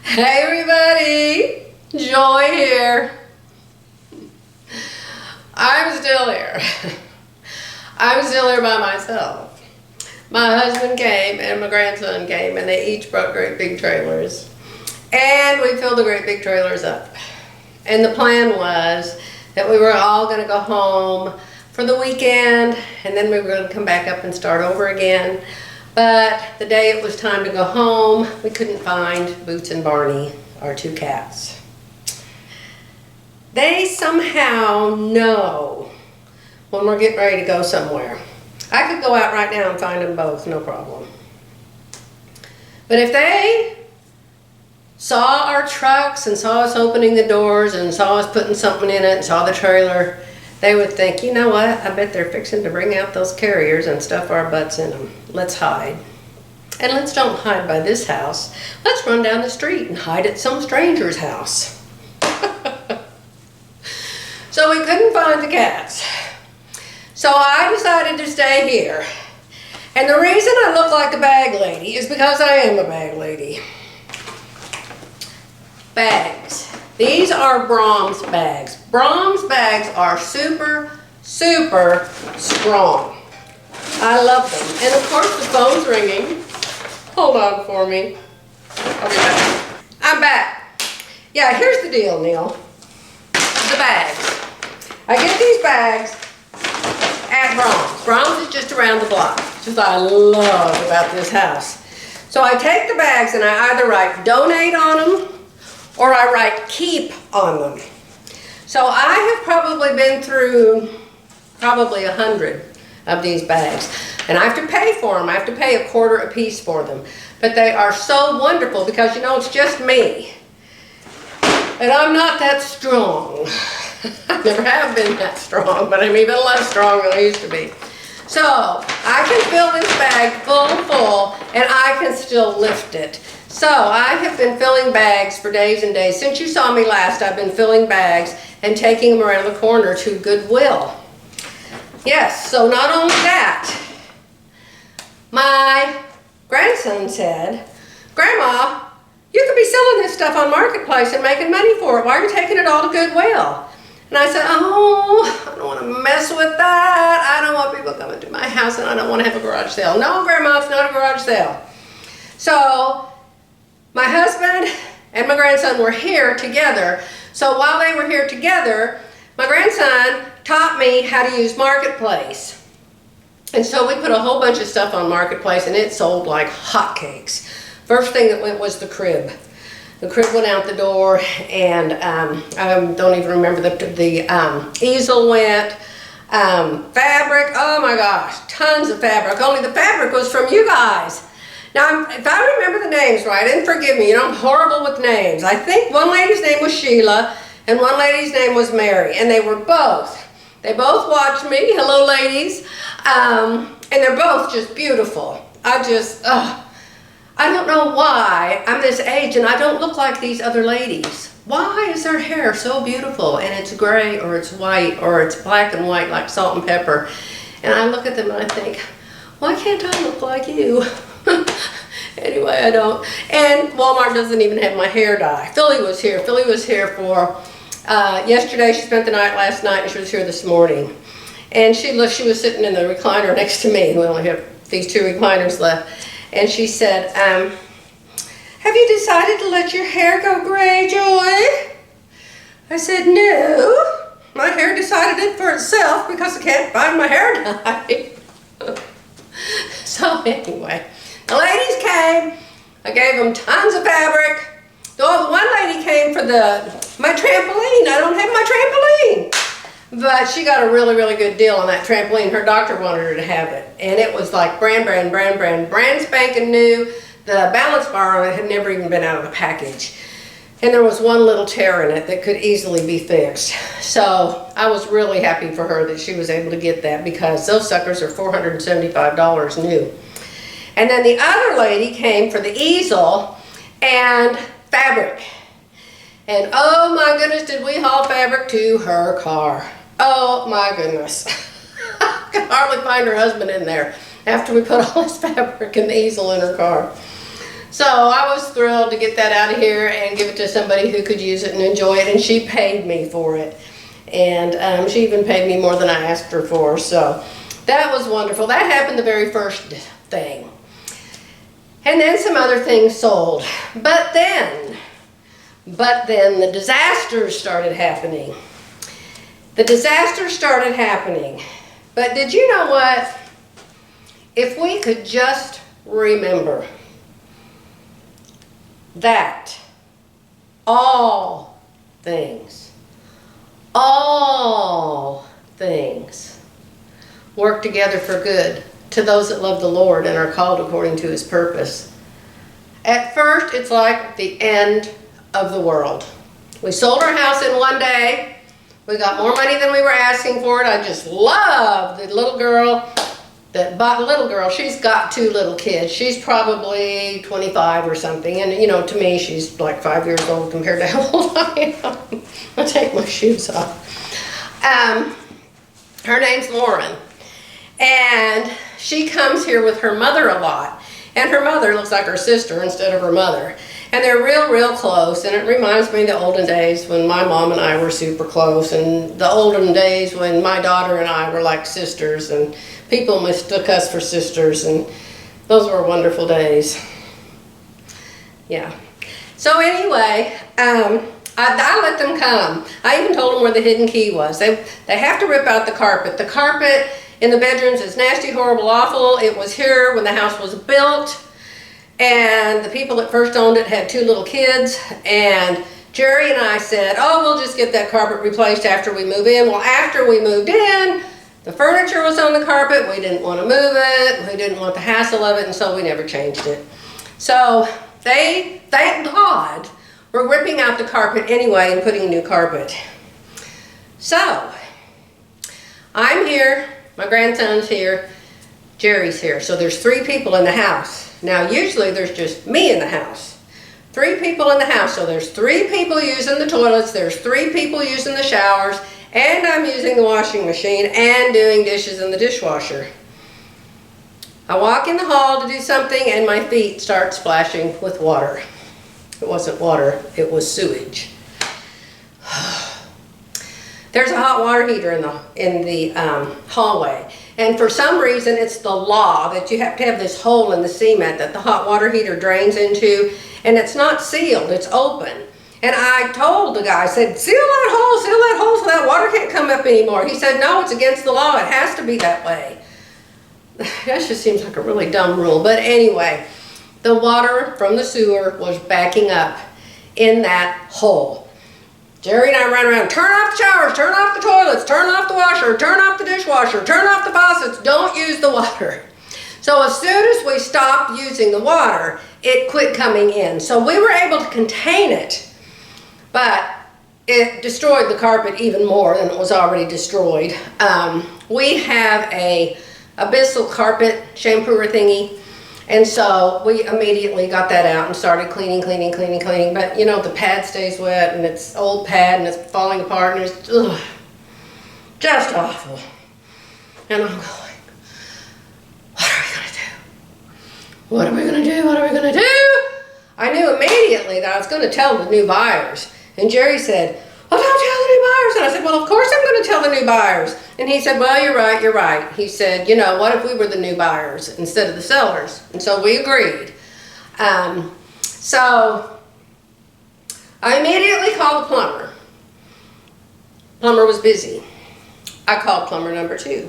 Hey everybody, Joy here. I'm still here. I'm still here by myself. My husband came and my grandson came and they each brought great big trailers. And we filled the great big trailers up. And the plan was that we were all going to go home for the weekend and then we were going to come back up and start over again. But the day it was time to go home, we couldn't find Boots and Barney, our two cats. They somehow know when we're getting ready to go somewhere. I could go out right now and find them both, no problem. But if they saw our trucks and saw us opening the doors and saw us putting something in it and saw the trailer, they would think, you know what, I bet they're fixing to bring out those carriers and stuff our butts in them. Let's hide. And let's don't hide by this house. Let's run down the street and hide at some stranger's house. So we couldn't find the cats. So I decided to stay here. And the reason I look like a bag lady is because I am a bag lady. Bags. These are Brahms bags. Brahms bags are super, super strong. I love them. And of course the phone's ringing. Hold on for me. I'll be back. I'm back. Yeah, here's the deal, Neil. The bags. I get these bags at Brahms. Brahms is just around the block. Which is what I love about this house. So I take the bags and I either write donate on them or I write keep on them. So I have probably been through probably 100 of these bags. And I have to pay for them. I have to pay $0.25 a piece for them. But they are so wonderful because, you know, it's just me. And I'm not that strong. I never have been that strong, but I'm even less strong than I used to be. So I can fill this bag full, and I can still lift it. So I have been filling bags for days and days. Since you saw me last, I've been filling bags and taking them around the corner to Goodwill. Yes, so not only that, my grandson said, Grandma, you could be selling this stuff on Marketplace and making money for it. Why are you taking it all to Goodwill? And I said, oh, I don't want to mess with that. I don't want people coming to my house and I don't want to have a garage sale. No, Grandma, it's not a garage sale. So my husband and my grandson were here together. So while they were here together, my grandson taught me how to use Marketplace. And so we put a whole bunch of stuff on Marketplace and it sold like hotcakes. First thing that went was the crib. The crib went out the door and I don't even remember the easel went. Fabric, oh my gosh, tons of fabric. Only the fabric was from you guys. Now, if I remember the names right, and forgive me, you know, I'm horrible with names. I think one lady's name was Sheila and one lady's name was Mary, and they both watched me. Hello, ladies. And they're both just beautiful. I don't know why I'm this age and I don't look like these other ladies. Why is their hair so beautiful and it's gray or it's white or it's black and white like salt and pepper? And I look at them and I think, why can't I look like you? Anyway, I don't. And Walmart doesn't even have my hair dye. Philly was here. Philly was here for yesterday. She spent the night last night and she was here this morning. And she was sitting in the recliner next to me. We only have these two recliners left. And she said, have you decided to let your hair go gray, Joy? I said, no. My hair decided it for itself because I can't find my hair dye. So anyway, the ladies came. I gave them tons of fabric. Oh, one lady came for my trampoline. I don't have my trampoline. But she got a really, really good deal on that trampoline. Her doctor wanted her to have it. And it was like brand spanking new. The balance bar on it had never even been out of the package. And there was one little tear in it that could easily be fixed. So I was really happy for her that she was able to get that because those suckers are $475 new. And then the other lady came for the easel and fabric. And oh my goodness, did we haul fabric to her car. Oh my goodness. I could hardly find her husband in there after we put all this fabric and the easel in her car. So I was thrilled to get that out of here and give it to somebody who could use it and enjoy it, and she paid me for it. And she even paid me more than I asked her for, so that was wonderful. That happened the very first thing. And then some other things sold. But then the disasters started happening. The disasters started happening. But did you know what? If we could just remember that all things work together for good to those that love the Lord and are called according to his purpose. At first, it's like the end of the world. We sold our house in one day. We got more money than we were asking for it. I just love the little girl that bought a little girl. She's got 2 little kids. She's probably 25 or something. And, you know, to me, she's like 5 years old compared to how old I am. I'll take my shoes off. Her name's Lauren. And she comes here with her mother a lot. And her mother looks like her sister instead of her mother. And they're real close. And it reminds me of the olden days when my mom and I were super close. And the olden days when my daughter and I were like sisters. And people mistook us for sisters. And those were wonderful days. Yeah. So anyway, I let them come. I even told them where the hidden key was. They have to rip out the carpet. The carpet in the bedrooms is nasty, horrible, awful. It was here when the house was built. And the people that first owned it had 2 little kids. And Jerry and I said, oh, we'll just get that carpet replaced after we move in. Well, after we moved in, the furniture was on the carpet. We didn't want to move it. We didn't want the hassle of it. And so we never changed it. So they, thank God, were ripping out the carpet anyway and putting new carpet. So I'm here. My grandson's here. Jerry's here. So there's 3 people in the house. Now usually there's just me in the house. 3 people in the house. So there's 3 people using the toilets. There's 3 people using the showers. And I'm using the washing machine and doing dishes in the dishwasher. I walk in the hall to do something and my feet start splashing with water. It wasn't water, it was sewage. There's a hot water heater in the hallway. And for some reason, it's the law that you have to have this hole in the cement that the hot water heater drains into. And it's not sealed, it's open. And I told the guy, I said, seal that hole so that water can't come up anymore. He said, no, it's against the law, it has to be that way. That just seems like a really dumb rule. But anyway, the water from the sewer was backing up in that hole. Jerry and I ran around, turn off the showers, turn off the toilets, turn off the washer, turn off the dishwasher, turn off the faucets, don't use the water. So as soon as we stopped using the water, it quit coming in. So we were able to contain it, but it destroyed the carpet even more than it was already destroyed. We have a abyssal carpet shampooer thingy. And so we immediately got that out and started cleaning. But you know, the pad stays wet and it's old pad and it's falling apart and it's just awful. And I'm going, what are we gonna do? What are we gonna do? I knew immediately that I was gonna tell the new buyers. And Jerry said, well, don't tell the new buyers. And I said, well, of course I'm going to tell the new buyers. And he said, well, you're right. He said, you know, what if we were the new buyers instead of the sellers? And so we agreed. So I immediately called the plumber. Plumber was busy. I called plumber number 2.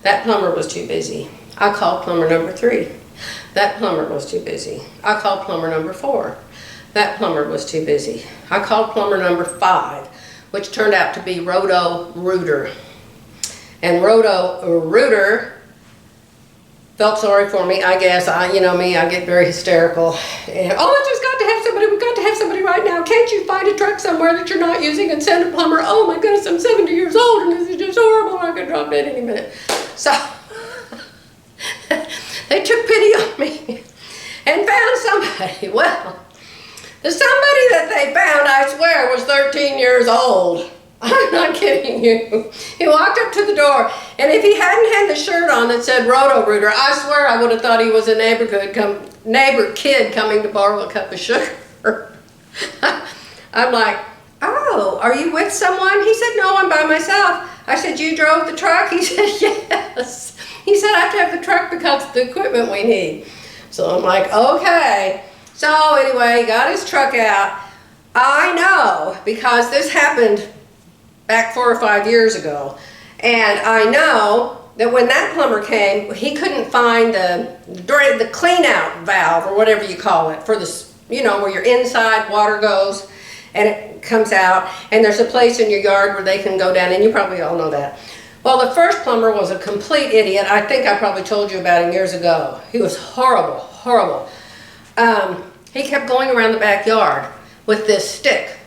That plumber was too busy. I called plumber number 3. That plumber was too busy. I called plumber number 4. That plumber was too busy. I called plumber number 5, which turned out to be Roto Rooter. And Roto Rooter felt sorry for me, I guess. You know me, I get very hysterical. And, oh, I just got to have somebody, we've got to have somebody right now. Can't you find a truck somewhere that you're not using and send a plumber? Oh my goodness, I'm 70 years old and this is just horrible. I could drop dead any minute. So they took pity on me and found somebody. Well, the somebody that they found, I swear, was 13 years old. I'm not kidding you. He walked up to the door, and if he hadn't had the shirt on that said Roto Rooter, I swear I would have thought he was a neighborhood neighbor kid coming to borrow a cup of sugar. I'm like, oh, are you with someone? He said, no, I'm by myself. I said, you drove the truck? He said, yes. He said, I have to have the truck because of the equipment we need. So I'm like, okay. So anyway, he got his truck out. I know, because this happened back 4 or 5 years ago. And I know that when that plumber came, he couldn't find the clean out valve, or whatever you call it, for the, you know, where your inside water goes and it comes out, and there's a place in your yard where they can go down, and you probably all know that. Well, the first plumber was a complete idiot. I think I probably told you about him years ago. He was horrible, horrible. He kept going around the backyard with this stick,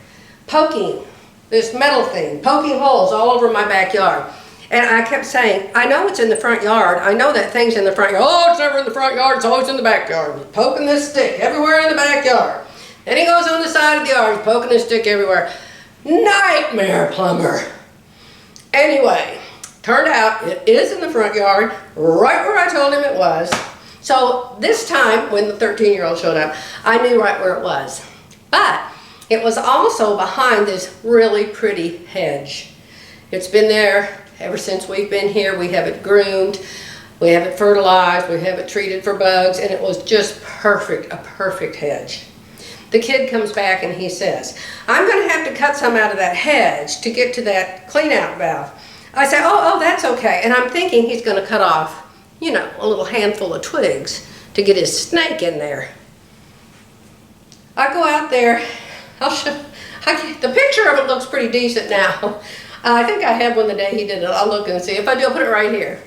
poking this metal thing, poking holes all over my backyard. And I kept saying, I know it's in the front yard. I know that thing's in the front yard. Oh, it's never in the front yard. It's always in the backyard. He's poking this stick everywhere in the backyard. Then he goes on the side of the yard. He's poking his stick everywhere. Nightmare plumber. Anyway, turned out it is in the front yard, right where I told him it was. So this time, when the 13-year-old showed up, I knew right where it was. But it was also behind this really pretty hedge. It's been there ever since we've been here. We have it groomed, we have it fertilized, we have it treated for bugs, and it was just perfect, a perfect hedge. The kid comes back and he says, I'm going to have to cut some out of that hedge to get to that clean out valve. I say, oh, that's okay. And I'm thinking he's going to cut off, you know, a little handful of twigs to get his snake in there. I go out there, the picture of it looks pretty decent now. I think I had one the day he did it. I'll look and see. If I do, I'll put it right here.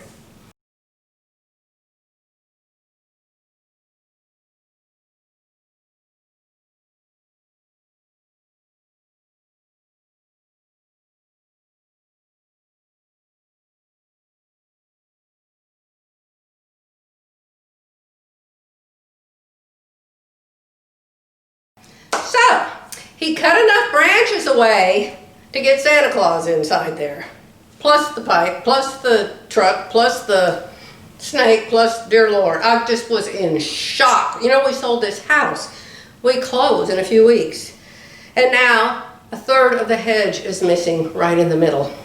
So, he cut enough branches away to get Santa Claus inside there. Plus the pipe, plus the truck, plus the snake, plus dear Lord. I just was in shock. You know, we sold this house. We close in a few weeks. And now, a third of the hedge is missing right in the middle.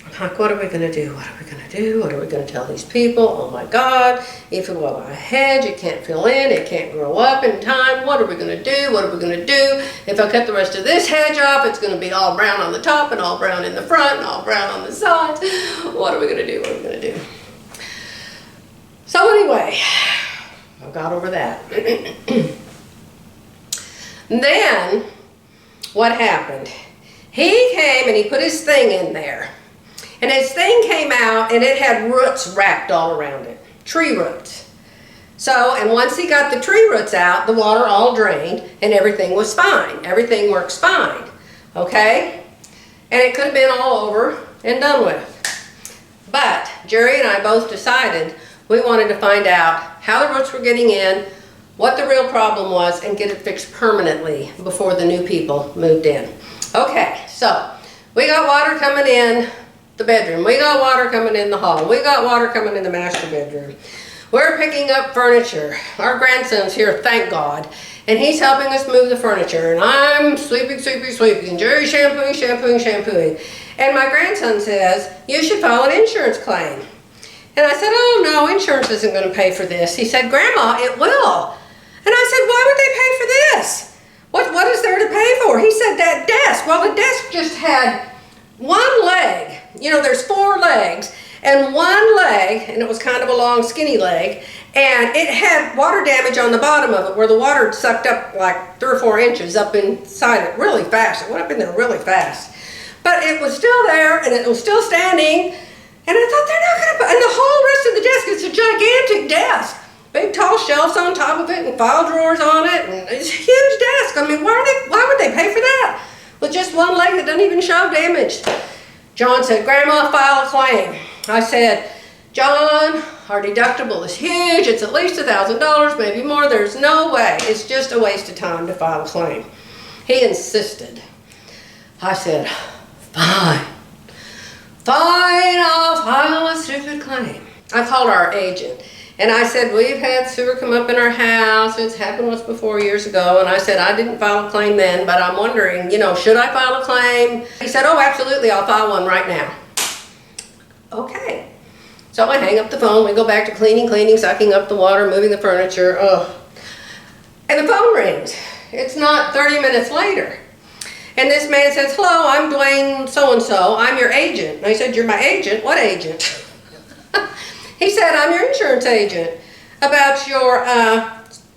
I'm like, what are we going to do? What are we going to do? What are we going to tell these people? Oh my God, if it were a hedge, it can't fill in, it can't grow up in time. What are we going to do? What are we going to do? If I cut the rest of this hedge off, it's going to be all brown on the top and all brown in the front and all brown on the sides. What are we going to do? What are we going to do? So anyway, I got over that. Then, what happened? He came and he put his thing in there. And his thing came out and it had roots wrapped all around it. Tree roots. So, and once he got the tree roots out, the water all drained and everything was fine. Everything works fine. Okay? And it could have been all over and done with. But Jerry and I both decided we wanted to find out how the roots were getting in, what the real problem was, and get it fixed permanently before the new people moved in. Okay, so we got water coming in the bedroom. We got water coming in the hall. We got water coming in the master bedroom. We're picking up furniture. Our grandson's here, thank God. And he's helping us move the furniture. And I'm sweeping. And Jerry's shampooing. And my grandson says, you should file an insurance claim. And I said, oh no, insurance isn't going to pay for this. He said, Grandma, it will. And I said, why would they pay for this? What is there to pay for? He said, that desk. Well, the desk just had one leg. You know, there's 4 legs, and one leg, and it was kind of a long, skinny leg, and it had water damage on the bottom of it where the water sucked up like 3 or 4 inches up inside it really fast. It went up in there really fast. But it was still there, and it was still standing, and I thought, they're not going to put, and the whole rest of the desk, it's a gigantic desk. Big tall shelves on top of it and file drawers on it, and it's a huge desk. I mean, why would they pay for that? With just one leg that doesn't even show damage. John said, Grandma, file a claim. I said, John, our deductible is huge. It's at least $1,000, maybe more. There's no way. It's just a waste of time to file a claim. He insisted. I said, fine. Fine, I'll file a stupid claim. I called our agent. And I said, we've had sewer come up in our house. It's happened once before years ago. And I said, I didn't file a claim then, but I'm wondering, you know, should I file a claim? He said, oh, absolutely, I'll file one right now. Okay. So I hang up the phone. We go back to cleaning, sucking up the water, moving the furniture. Ugh. And the phone rings. It's not 30 minutes later. And this man says, hello, I'm Dwayne so-and-so. I'm your agent. And I said, you're my agent? What agent? He said, I'm your insurance agent about your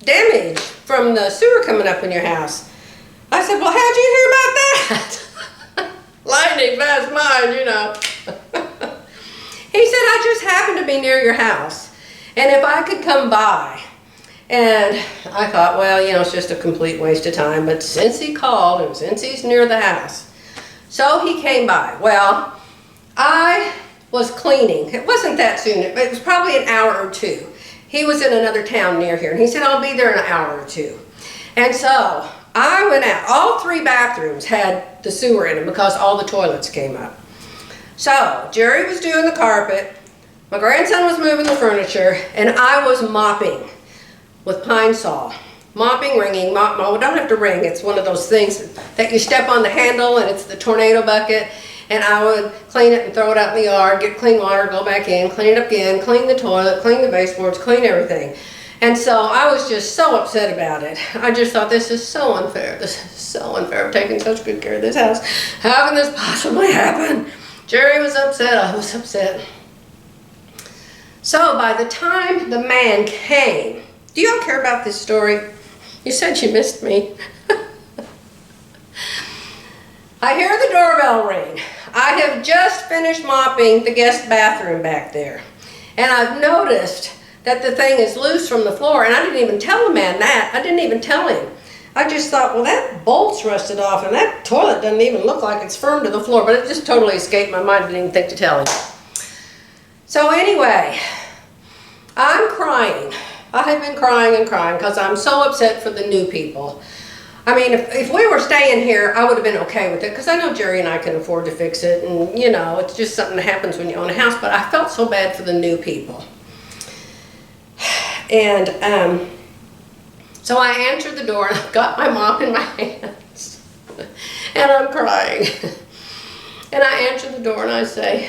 damage from the sewer coming up in your house. I said, well, how'd you hear about that? Lightning fast mind, you know. He said, I just happened to be near your house, and if I could come by. And I thought, well, you know, it's just a complete waste of time, but since he called and since he's near the house, so he came by. Well, I was cleaning. It wasn't that soon. It was probably an hour or two. He was in another town near here, and he said, I'll be there in an hour or two. And so I went out. All 3 bathrooms had the sewer in them because all the toilets came up. So Jerry was doing the carpet, my grandson was moving the furniture, and I was mopping with pine saw. Mopping, ringing, we don't have to ring. It's one of those things that you step on the handle, and it's the tornado bucket. And I would clean it and throw it out in the yard, get clean water, go back in, clean it up again, clean the toilet, clean the baseboards, clean everything. And so I was just so upset about it. I just thought, this is so unfair. This is so unfair. I'm taking such good care of this house. How can this possibly happen? Jerry was upset. I was upset. So by the time the man came, do you all care about this story? You said you missed me. I hear the doorbell ring. I have just finished mopping the guest bathroom back there. And I've noticed that the thing is loose from the floor. And I didn't even tell the man that. I didn't even tell him. I just thought, well, that bolt's rusted off and that toilet doesn't even look like it's firm to the floor. But it just totally escaped my mind. I didn't even think to tell him. So anyway, I'm crying. I have been crying and crying because I'm so upset for the new people. I mean, if we were staying here, I would have been okay with it because I know Jerry and I can afford to fix it. And, you know, it's just something that happens when you own a house. But I felt so bad for the new people. And so I answered the door and I've got my mop in my hands. And I'm crying. And I answer the door and I say,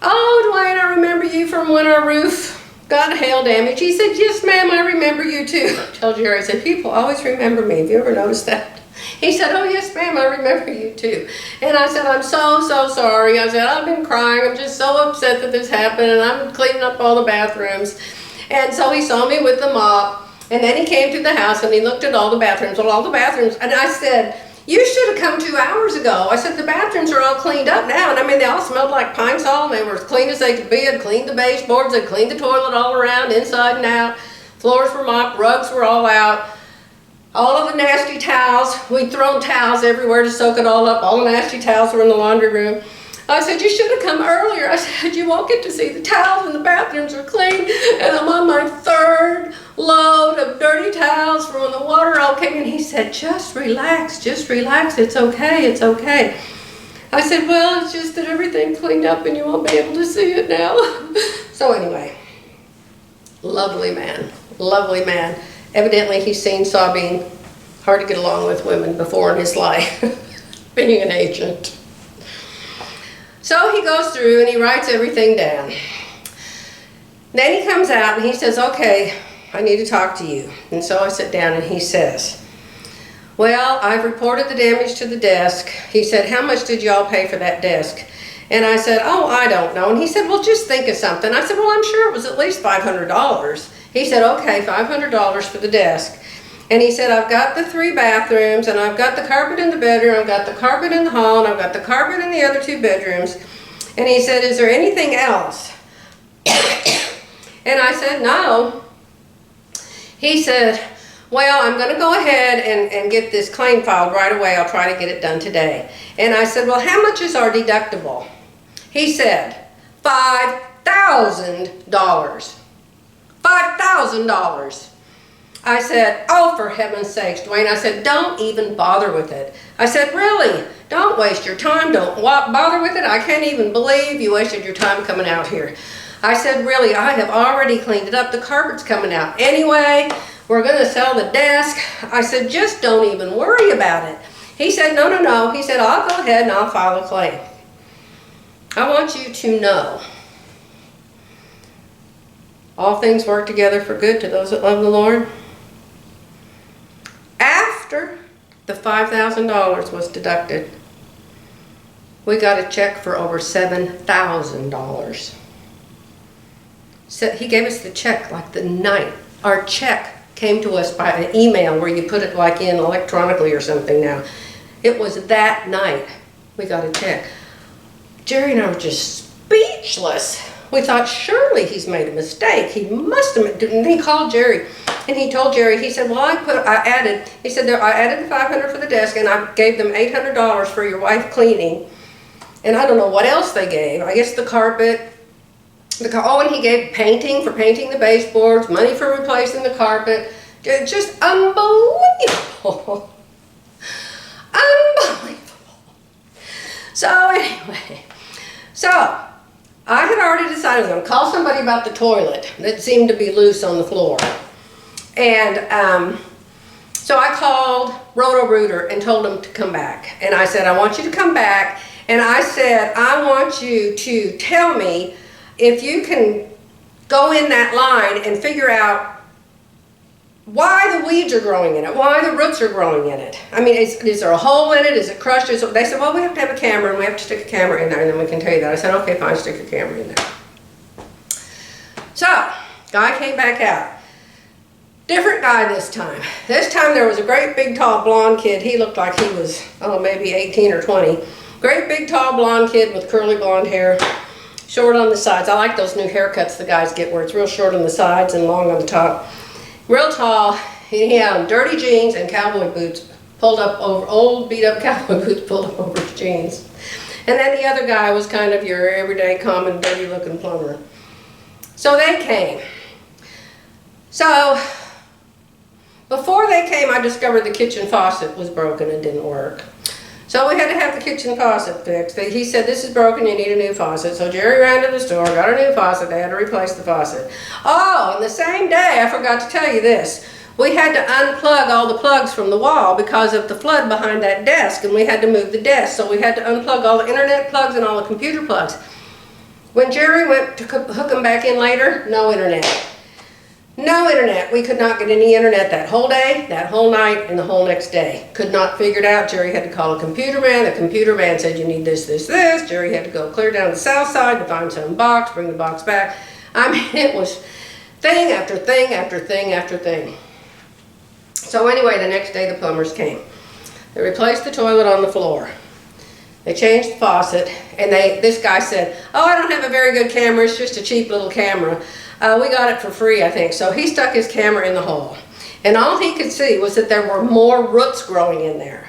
oh, Dwayne, I remember you from when our roof got hail damage. He said, yes, ma'am, I remember you too. I told Jerry, I said, people always remember me. Have you ever noticed that? He said, oh, yes, ma'am, I remember you too. And I said, I'm so sorry. I said, I've been crying. I'm just so upset that this happened, and I'm cleaning up all the bathrooms. And so he saw me with the mop, and then he came to the house, and he looked at all the bathrooms. Well, all the bathrooms, and I said, you should have come 2 hours ago. I said, the bathrooms are all cleaned up now. And I mean, they all smelled like pine saw, and they were as clean as they could be. I'd cleaned the baseboards, I'd cleaned the toilet all around, inside and out. Floors were mopped, rugs were all out. All of the nasty towels, we'd thrown towels everywhere to soak it all up. All the nasty towels were in the laundry room. I said, you should have come earlier. I said, you won't get to see the towels and the bathrooms are clean. And I'm on my 3rd load of dirty towels from when the water all came in. He said, just relax, it's okay, it's okay. I said, well, it's just that everything cleaned up and you won't be able to see it now. So anyway, lovely man. Evidently he's seen Saw being hard to get along with women before in his life, being an agent. So he goes through and he writes everything down. Then he comes out and he says, okay, I need to talk to you. And so I sit down and he says, well, I've reported the damage to the desk. He said, how much did y'all pay for that desk? And I said, oh, I don't know. And he said, well, just think of something. I said, well, I'm sure it was at least $500. He said, okay, $500 for the desk. And he said, I've got the 3 bathrooms, and I've got the carpet in the bedroom, I've got the carpet in the hall, and I've got the carpet in the other 2 bedrooms. And he said, is there anything else? And I said, no. He said, well, I'm going to go ahead and get this claim filed right away. I'll try to get it done today. And I said, well, how much is our deductible? He said, $5,000. $5,000. I said, oh, for heaven's sakes, Dwayne. I said, don't even bother with it. I said, really, don't waste your time. Don't bother with it. I can't even believe you wasted your time coming out here. I said, really, I have already cleaned it up. The carpet's coming out anyway. We're gonna sell the desk. I said, just don't even worry about it. He said, no, no, no. He said, I'll go ahead and I'll file a claim. I want you to know, all things work together for good to those that love the Lord. After the $5,000 was deducted, we got a check for over $7,000. So he gave us the check like the night. Our check came to us by an email where you put it like in electronically or something now. It was that night we got a check. Jerry and I were just speechless. We thought, surely he's made a mistake. He must have. And he called Jerry and he told Jerry, he said, well, I added the $500 for the desk and I gave them $800 for your wife cleaning. And I don't know what else they gave. I guess the carpet. Oh, and he gave painting for painting the baseboards, money for replacing the carpet. Just unbelievable. Unbelievable. So anyway, I had already decided I was going to call somebody about the toilet that seemed to be loose on the floor. And so I called Roto Rooter and told him to come back. And I said, I want you to come back. And I said, I want you to tell me if you can go in that line and figure out why the weeds are growing in it, why the roots are growing in it. I mean, is there a hole in it? Is it crushed? They said, well, we have to have a camera and we have to stick a camera in there and then we can tell you that. I said, okay, fine, stick a camera in there. So, guy came back out. Different guy this time. This time there was a great big tall blonde kid. He looked like he was, maybe 18 or 20. Great big tall blonde kid with curly blonde hair. Short on the sides. I like those new haircuts the guys get where it's real short on the sides and long on the top. Real tall. He had dirty jeans and cowboy boots pulled up over, old beat up cowboy boots pulled up over his jeans. And then the other guy was kind of your everyday common dirty looking plumber. So they came. So before they came, I discovered the kitchen faucet was broken and didn't work. So we had to have the kitchen faucet fixed. He said, this is broken, you need a new faucet. So Jerry ran to the store, got a new faucet, they had to replace the faucet. Oh, and the same day, I forgot to tell you this, we had to unplug all the plugs from the wall because of the flood behind that desk, and we had to move the desk. So we had to unplug all the internet plugs and all the computer plugs. When Jerry went to hook them back in later, no internet. No internet. We could not get any internet that whole day, that whole night, and the whole next day. Could not figure it out. Jerry had to call a computer man. The computer man said, you need this, this, this. Jerry had to go clear down the south side to find some box, bring the box back. I mean, it was thing after thing after thing after thing. So anyway, the next day the plumbers came. They replaced the toilet on the floor. They changed the faucet, and this guy said, oh, I don't have a very good camera. It's just a cheap little camera. We got it for free, I think. So he stuck his camera in the hole. And all he could see was that there were more roots growing in there.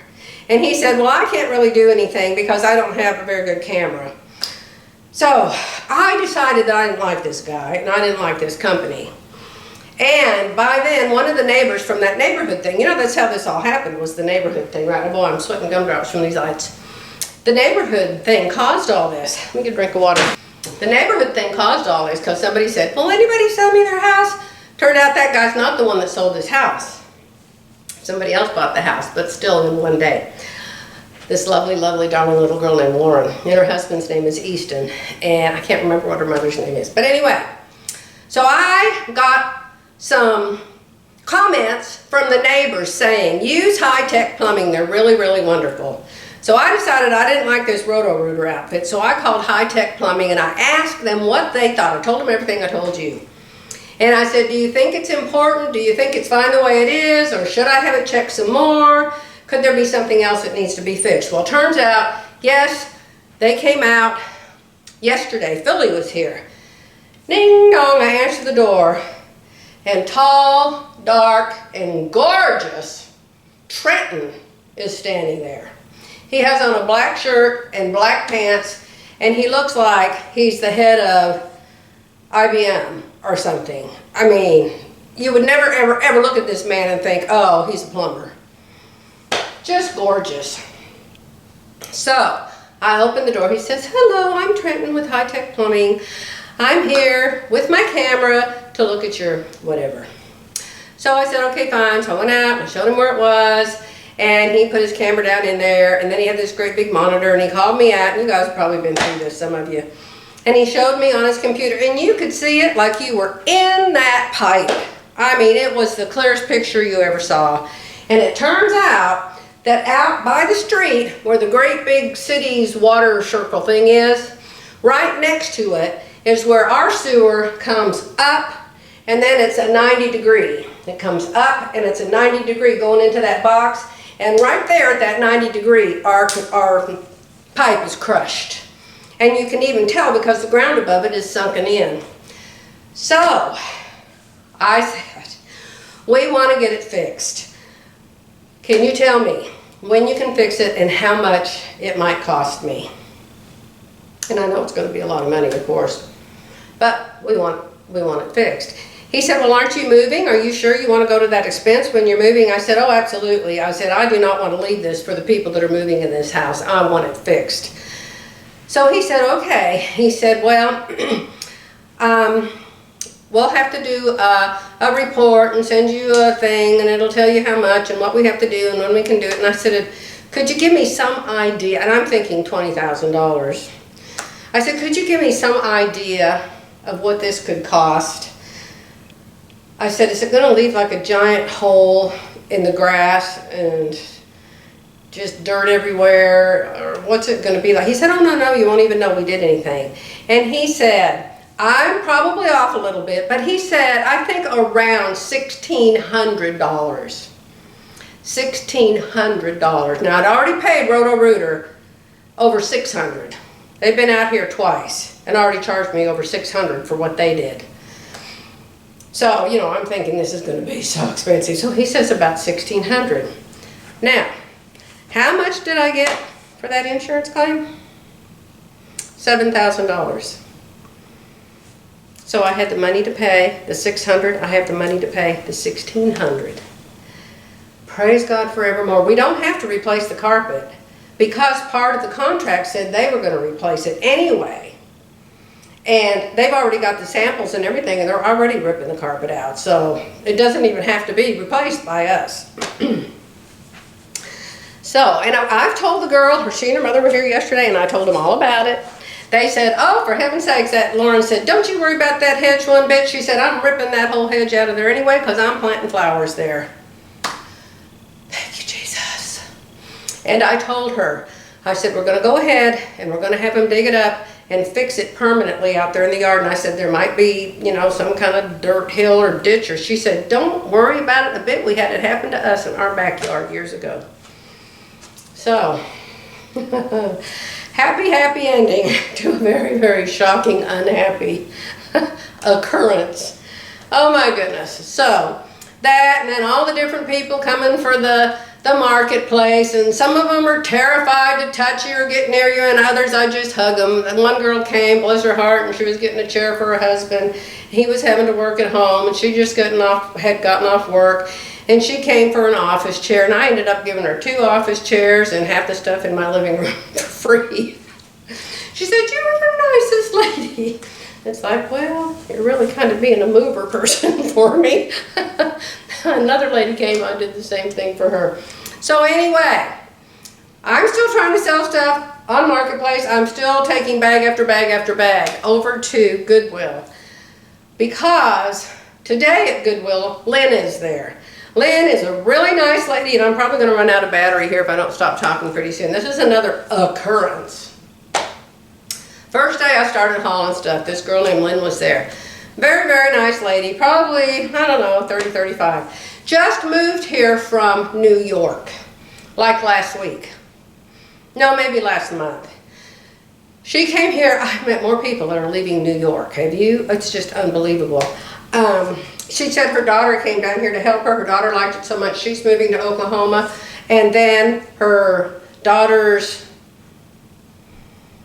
And he said, well, I can't really do anything because I don't have a very good camera. So I decided that I didn't like this guy and I didn't like this company. And by then, one of the neighbors from that neighborhood thing, that's how this all happened, was the neighborhood thing, right? Oh boy, I'm sweating gumdrops from these lights. The neighborhood thing caused all this. Let me get a drink of water. The neighborhood thing caused all this because somebody said, will anybody sell me their house? Turned out that guy's not the one that sold his house. Somebody else bought the house, but still in one day. This lovely, lovely, darling little girl named Lauren. And her husband's name is Easton. And I can't remember what her mother's name is. But anyway, so I got some comments from the neighbors saying, use high-tech plumbing. They're really, really wonderful. So I decided I didn't like this Roto Rooter outfit, so I called High Tech Plumbing and I asked them what they thought. I told them everything I told you. And I said, do you think it's important? Do you think it's fine the way it is? Or should I have it checked some more? Could there be something else that needs to be fixed? Well, it turns out, yes, they came out yesterday. Philly was here. Ding dong, I answered the door. And tall, dark, and gorgeous Trenton is standing there. He has on a black shirt and black pants, and he looks like he's the head of IBM or something. I mean, you would never, ever, ever look at this man and think, oh, he's a plumber. Just gorgeous. So, I opened the door. He says, hello, I'm Trenton with High Tech Plumbing. I'm here with my camera to look at your whatever. So I said, okay, fine. So I went out and I showed him where it was, and he put his camera down in there, and then he had this great big monitor, and he called me out, and you guys have probably been through this, some of you. And he showed me on his computer, and you could see it like you were in that pipe. I mean, it was the clearest picture you ever saw. And it turns out that out by the street, where the great big city's water circle thing is, right next to it is where our sewer comes up, and then it's a 90 degree. It comes up and it's a 90 degree going into that box, and right there at that 90 degree our pipe is crushed. And you can even tell because the ground above it is sunken in. So I said, we want to get it fixed. Can you tell me when you can fix it and how much it might cost me? And I know it's going to be a lot of money, of course, but we want it fixed. He said, well, aren't you moving? Are you sure you want to go to that expense when you're moving? I said, oh, absolutely. I said, I do not want to leave this for the people that are moving in this house. I want it fixed. So he said, okay. He said, well, we'll have to do a report and send you a thing, and it'll tell you how much and what we have to do and when we can do it. And I said, could you give me some idea? And I'm thinking $20,000. I said, could you give me some idea of what this could cost? I said, is it going to leave like a giant hole in the grass and just dirt everywhere? Or what's it going to be like? He said, oh, no, you won't even know we did anything. And he said, I'm probably off a little bit, but he said, I think around $1,600. $1,600. Now, I'd already paid Roto Rooter over $600. They've been out here twice and already charged me over $600 for what they did. So, you know, I'm thinking this is going to be so expensive. So he says about $1,600. Now, how much did I get for that insurance claim? $7,000. So I had the money to pay the $600. I have the money to pay the $1,600. Praise God forevermore. We don't have to replace the carpet because part of the contract said they were going to replace it anyway. And they've already got the samples and everything, and they're already ripping the carpet out. So it doesn't even have to be replaced by us. So, and I've told the girl, she and her mother were here yesterday, and I told them all about it. They said, oh, for heaven's sakes, that Lauren said, don't you worry about that hedge one bit. She said, I'm ripping that whole hedge out of there anyway because I'm planting flowers there. Thank you, Jesus. And I told her, I said, we're going to go ahead and we're going to have them dig it up and fix it permanently out there in the yard. And I said, there might be, you know, some kind of dirt hill or ditch. Or she said, don't worry about it a bit. We had it happen to us in our backyard years ago. So, happy ending to a very, very shocking, unhappy occurrence. Oh my goodness. So, that and then all the different people coming for the marketplace, and some of them are terrified to touch you or get near you, and others I just hug them. And one girl came, bless her heart, and she was getting a chair for her husband. He was having to work at home, and she just had gotten off work, and she came for an office chair, and I ended up giving her 2 office chairs and half the stuff in my living room for free. She said, you were the nicest lady. It's like, well, you're really kind of being a mover person for me. Another lady came, I did the same thing for her. So anyway, I'm still trying to sell stuff on Marketplace. I'm still taking bag after bag after bag over to Goodwill. Because today at Goodwill, Lynn is there. Lynn is a really nice lady, and I'm probably going to run out of battery here if I don't stop talking pretty soon. This is another occurrence. First day I started hauling stuff, this girl named Lynn was there. Very, very nice lady, probably, I don't know, 30, 35. Just moved here from New York, like last week. No, maybe last month. She came here, I've met more people that are leaving New York, have you? It's just unbelievable. She said her daughter came down here to help her. Her daughter liked it so much, she's moving to Oklahoma. And then her daughter's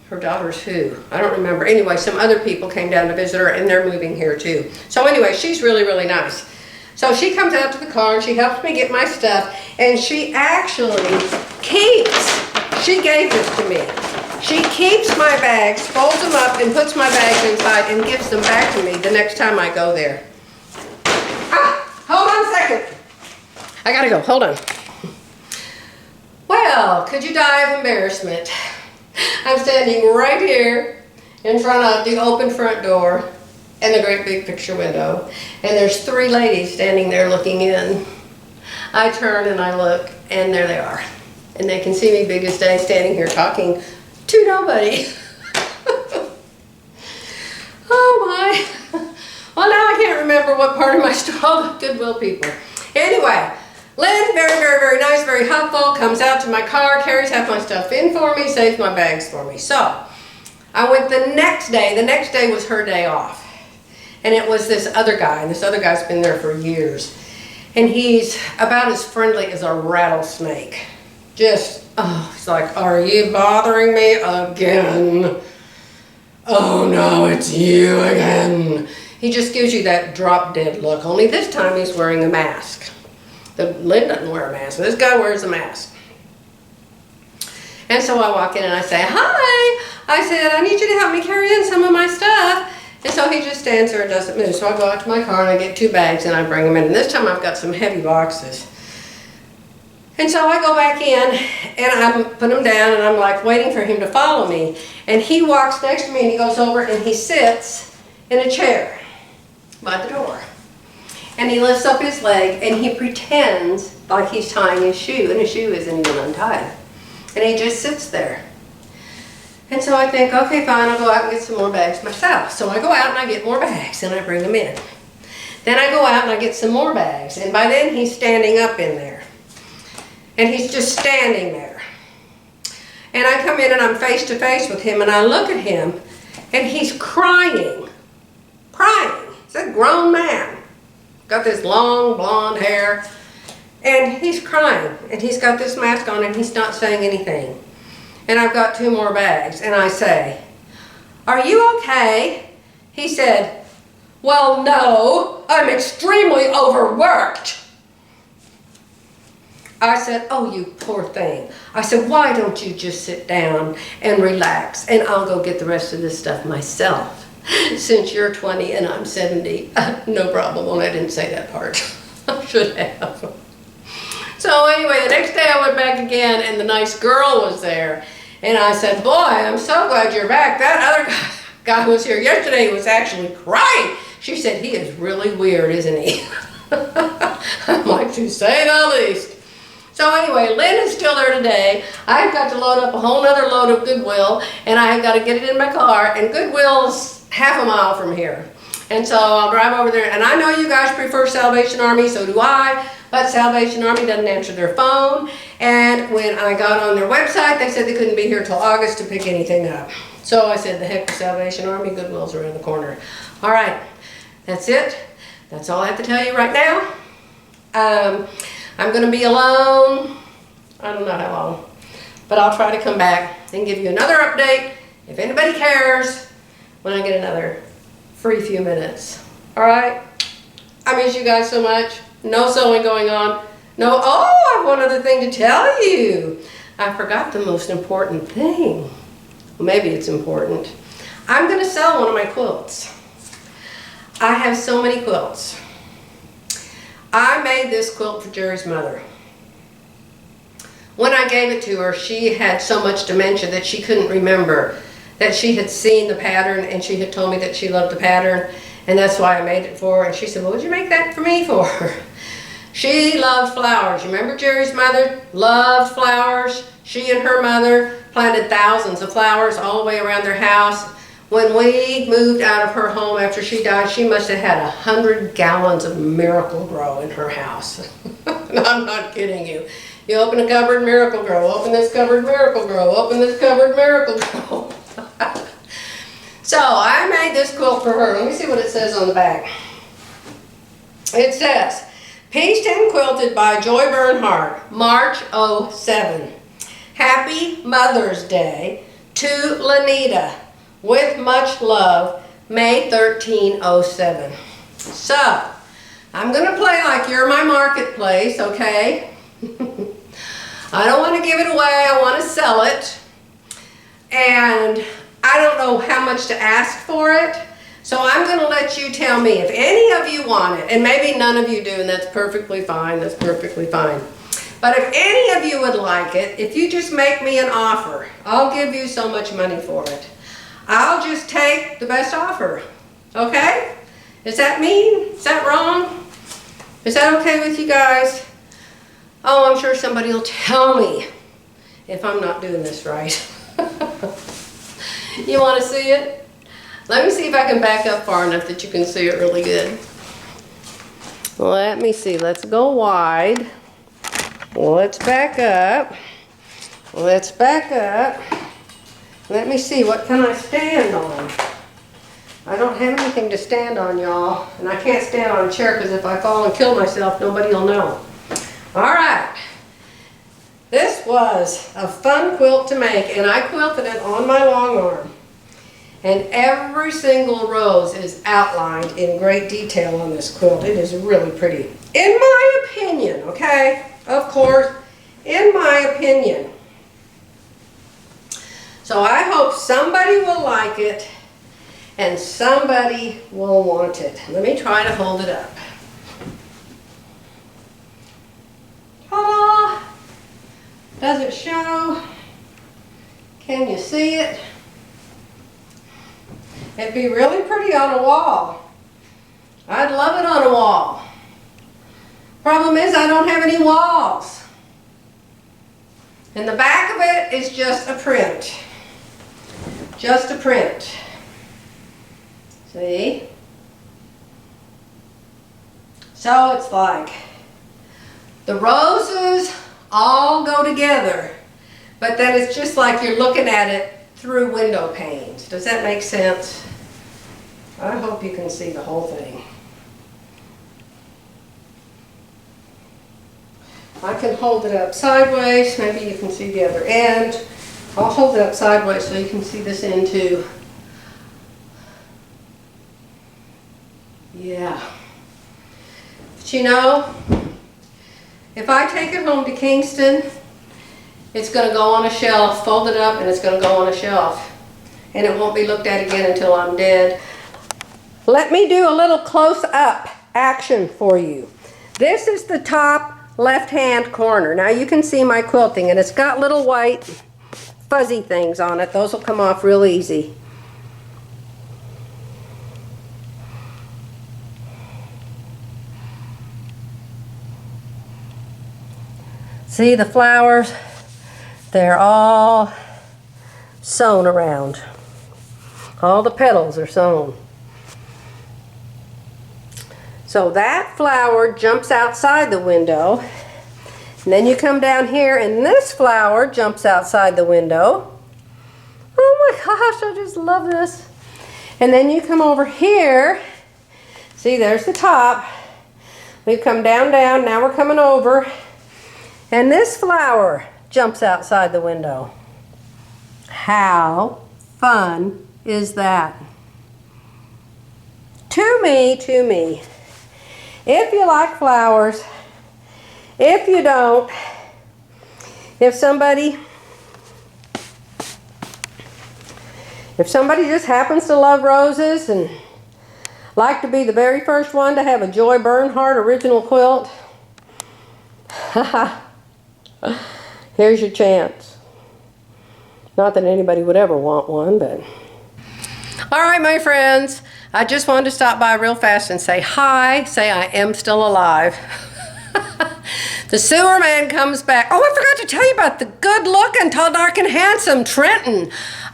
who? I don't remember. Anyway, some other people came down to visit her, and they're moving here too. So anyway, she's really, really nice. So she comes out to the car, and she helps me get my stuff, and she actually keeps, she gave this to me. She keeps my bags, folds them up, and puts my bags inside and gives them back to me the next time I go there. Hold on a second. I gotta go, hold on. Well, could you die of embarrassment? I'm standing right here in front of the open front door and the great big picture window, and there's 3 ladies standing there looking in. I turn and I look, and there they are. And they can see me big as day standing here talking to nobody. Oh my. Well, now I can't remember what part of my story. Oh, the Goodwill people. Anyway, Lynn, very, very, very nice, very helpful, comes out to my car, carries half my stuff in for me, saves my bags for me. So, I went the next day. The next day was her day off. And it was this other guy, and this other guy's been there for years. And he's about as friendly as a rattlesnake. Just, oh, he's like, are you bothering me again? Oh no, it's you again. He just gives you that drop dead look, only this time he's wearing a mask. Lynn doesn't wear a mask, this guy wears a mask. And so I walk in and I say, hi. I said, I need you to help me carry in some of my stuff. And so he just stands there and doesn't move. So I go out to my car and I get 2 bags and I bring them in. And this time I've got some heavy boxes. And so I go back in and I put them down and I'm like waiting for him to follow me. And he walks next to me and he goes over and he sits in a chair by the door. And he lifts up his leg and he pretends like he's tying his shoe, and his shoe isn't even untied. And he just sits there. And so I think, okay, fine, I'll go out and get some more bags myself. So I go out and I get more bags and I bring them in. Then I go out and I get some more bags. And by then he's standing up in there. And he's just standing there. And I come in and I'm face to face with him and I look at him and he's crying. Crying. He's a grown man. Got this long blonde hair. And he's crying. And he's got this mask on and he's not saying anything. And I've got 2 more bags. And I say, are you okay? He said, well, no, I'm extremely overworked. I said, oh, you poor thing. I said, why don't you just sit down and relax and I'll go get the rest of this stuff myself. Since you're 20 and I'm 70, no problem. Well, I didn't say that part. I should have. So anyway, the next day I went back again and the nice girl was there. And I said, boy, I'm so glad you're back. That other guy who was here yesterday was actually crying. She said, he is really weird, isn't he? I'm like, to say the least. So anyway, Lynn is still there today. I've got to load up a whole nother load of Goodwill, and I've got to get it in my car, and Goodwill's half a mile from here. And so I'll drive over there, and I know you guys prefer Salvation Army, so do I, but Salvation Army doesn't answer their phone, and when I got on their website, they said they couldn't be here till August to pick anything up. So I said, the heck with Salvation Army, Goodwill's around the corner. All right, that's it. That's all I have to tell you right now. I'm going to be alone, I don't know how long, but I'll try to come back and give you another update, if anybody cares, when I get another free few minutes. Alright? I miss you guys so much. No sewing going on. No, oh, I have one other thing to tell you. I forgot the most important thing. Well, maybe it's important. I'm going to sell one of my quilts. I have so many quilts. I made this quilt for Jerry's mother. When I gave it to her, she had so much dementia that she couldn't remember that she had seen the pattern, and she had told me that she loved the pattern, and that's why I made it for her. And she said, well, what'd you make that for me for? She loved flowers. You remember Jerry's mother loved flowers? She and her mother planted thousands of flowers all the way around their house. When we moved out of her home after she died, she must have had 100 gallons of Miracle-Gro in her house. I'm not kidding you. You open a cupboard, Miracle-Gro. Open this cupboard, Miracle-Gro. Open this cupboard, Miracle-Gro. So I made this quilt for her. Let me see what it says on the back. It says, Pieced and Quilted by Joy Bernhardt, March '07. Happy Mother's Day to Lanita. With much love, May 13/07. So, I'm going to play like you're my marketplace, okay? I don't want to give it away. I want to sell it. and I don't know how much to ask for it. So I'm going to let you tell me if any of you want it, and maybe none of you do, and that's perfectly fine. That's perfectly fine. But if any of you would like it, if you just make me an offer, I'll give you so much money for it. I'll just take the best offer. Okay? Is that mean? Is that wrong? Is that okay with you guys? Oh, I'm sure somebody will tell me if I'm not doing this right. You want to see it? Let me see if I can back up far enough that you can see it really good. Let me see. Let's go wide. Let's back up. Let's back up. Let me see. What can I stand on? I don't have anything to stand on, y'all. And I can't stand on a chair because if I fall and kill myself, nobody will know. All right. This was a fun quilt to make, and I quilted it on my long arm. And every single rose is outlined in great detail on this quilt. It is really pretty. In my opinion, okay? Of course, in my opinion. So I hope somebody will like it and somebody will want it. Let me try to hold it up. Ta-da! Does it show? Can you see it? It'd be really pretty on a wall. I'd love it on a wall. Problem is I don't have any walls. And the back of it is just a print. Just a print. See? So it's like the roses all go together, but then it's just like you're looking at it through window panes. Does that make sense? I hope you can see the whole thing. I can hold it up sideways. Maybe you can see the other end. I'll hold it up sideways so you can see this end too. Yeah. But you know, if I take it home to Kingston, it's going to go on a shelf, fold it up, and it's going to go on a shelf. And it won't be looked at again until I'm dead. Let me do a little close-up action for you. This is the top left-hand corner. Now you can see my quilting, and it's got little white fuzzy things on it. Those will come off real easy. See the flowers? They're all sewn around. All the petals are sewn. So that flower jumps outside the window. And then you come down here and this flower jumps outside the window. Oh my gosh, I just love this. And then you come over here. See, there's the top. We've come down, down. Now we're coming over. And this flower jumps outside the window. How fun is that? To me. If you like flowers, if you don't, if somebody just happens to love roses and like to be the very first one to have a Joy Bernhardt original quilt, here's your chance. Not that anybody would ever want one, but... All right, my friends, I just wanted to stop by real fast and say hi, say I am still alive. The sewer man comes back. Oh, I forgot to tell you about the good-looking, tall, dark, and handsome Trenton.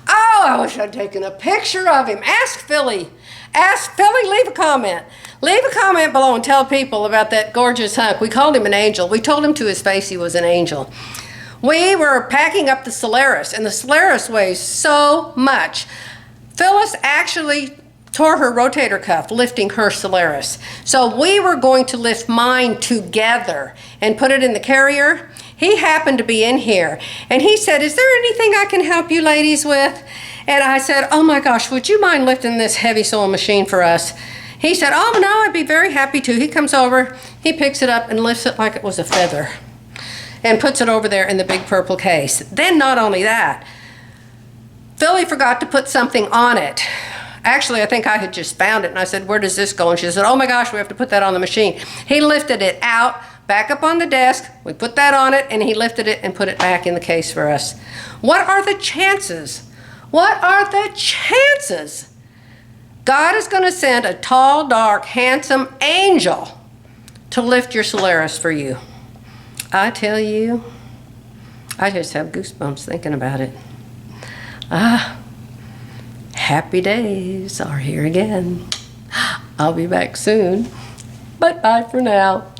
Oh, I wish I'd taken a picture of him. Ask Philly. Ask Philly, leave a comment. Leave a comment below and tell people about that gorgeous hunk. We called him an angel. We told him to his face he was an angel. We were packing up the Solaris, and the Solaris weighs so much. Phyllis actually tore her rotator cuff lifting her Solaris. So we were going to lift mine together and put it in the carrier. He happened to be in here, and he said, "Is there anything I can help you ladies with?" And I said, "Oh my gosh, would you mind lifting this heavy sewing machine for us?" He said, "Oh no, I'd be very happy to." He comes over, he picks it up and lifts it like it was a feather and puts it over there in the big purple case. Then not only that, Philly forgot to put something on it. Actually, I think I had just found it, and I said, where does this go? And she said, oh my gosh, we have to put that on the machine. He lifted it out, back up on the desk, we put that on it, and he lifted it and put it back in the case for us. What are the chances? What are the chances? God is going to send a tall, dark, handsome angel to lift your Solaris for you. I tell you, I just have goosebumps thinking about it. Happy days are here again. I'll be back soon, but bye for now.